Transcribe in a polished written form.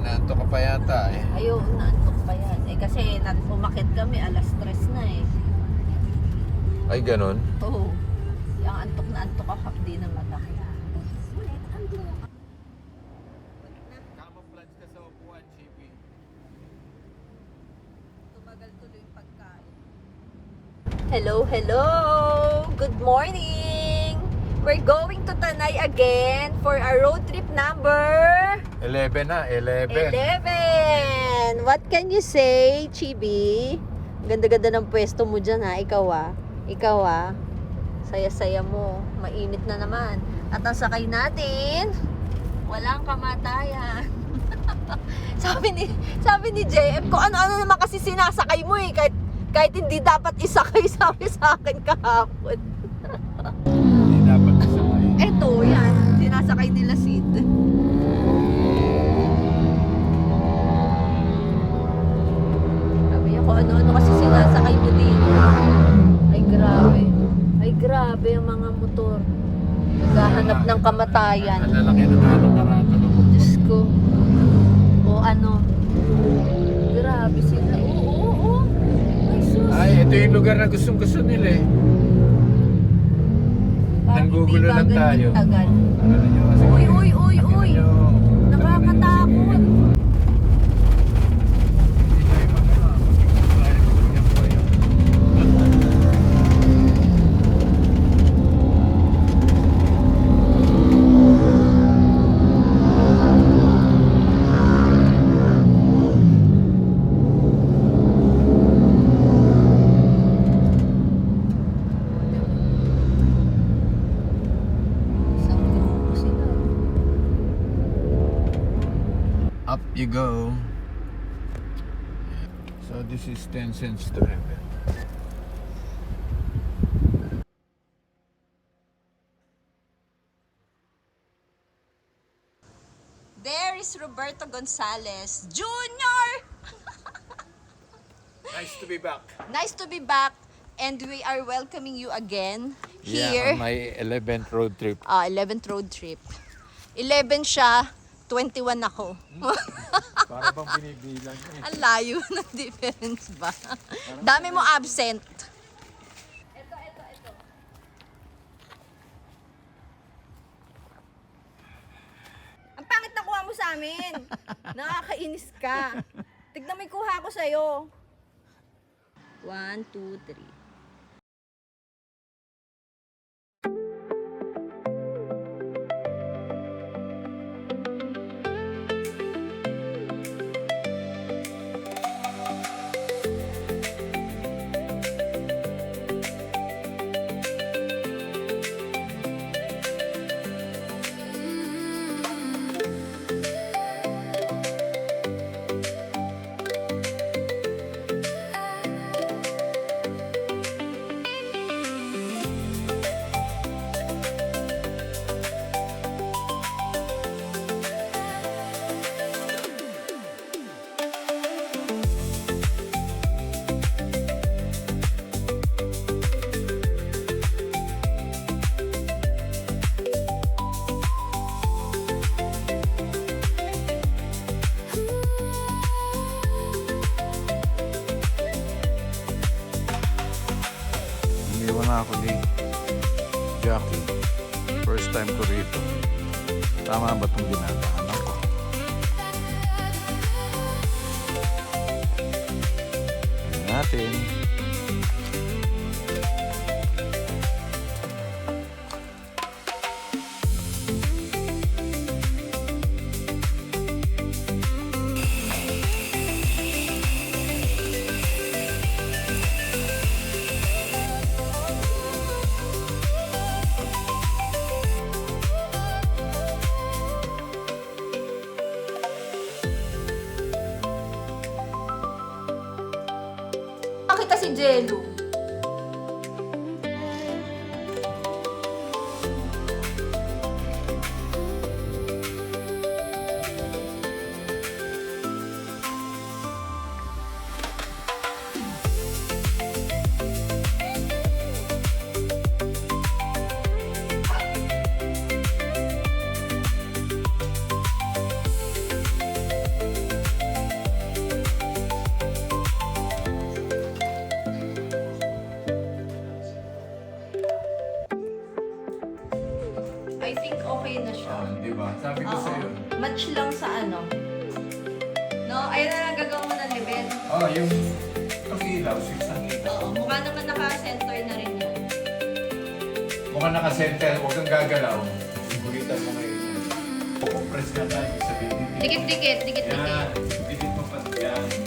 Inaantok ka pa yata eh. Ayaw, naantok pa yan. Eh kasi umakit kami, alas 3 na eh. Ay, ganun? Oo. Yung antok na antok ako, di na mata. Camouflage ka sa upuan, Chibi. Tumagal tuloy yung pagkain. Hello, hello! Good morning! We're going to Tanay again for our road trip number 11 na, 11. 11! What can you say, Chibi? Ganda-ganda ng pwesto mo dyan ha, ikaw ah. Ikaw ah. Saya-saya mo. Mainit na naman. At ang sakay natin, walang kamatayan. sabi ni JM, kung ano-ano naman kasi sinasakay mo eh. Kahit hindi dapat isakay, sabi sa akin kahapon. Hindi dapat isakay. Eto, yan. Sinasakay nila Sid. Sabi niya kung ano-ano kasi sinasakay mo dito. Ay, grabe. Ay, grabe ang mga motor. Naghahanap ng kamatayan. Ang lalaki na nakakarato ng motor. Diyos ko. O ano. Grabe sila. Oo. Ay, sus. Ay, ito yung lugar na gustong-gusto nila eh. Nanggugulo lang tayo. Tagal. Ano nyo? Uy. Nakakatakot. Up you go. So this is 10 cents to heaven. There is Roberto Gonzalez Jr. Nice to be back. Nice to be back, and we are welcoming you again Yeah, here. on my 11th road trip. 11th road trip. 11 siya, 21 ako. Para bang binibilang eh. Ang layo ng difference ba? Dami mo absent. Ito. Ang pangit na kuha mo sa amin. Nakakainis ka. Tignan mo yung kuha ko sa'yo. 1, 2, 3. Iniwan na ako ni Jackie. First time ko rito. Tama ba itong ginagawa ko? Tingnan natin. Nakita si Jello. Sabi ko Oo. sa'yo. Match lang sa ano. No? Ayun na lang gagawin mo ng level. Oh, yung itong ilaw, 6 ang ilaw. Oo. Mukha naman naka-center na rin yun. Mukhang naka-center, huwag kang gagalaw. Bulitan mo ngayon. Compress ka tayo, sabihin. Dikit-dikit. Yan, dikit mo pa. Yan.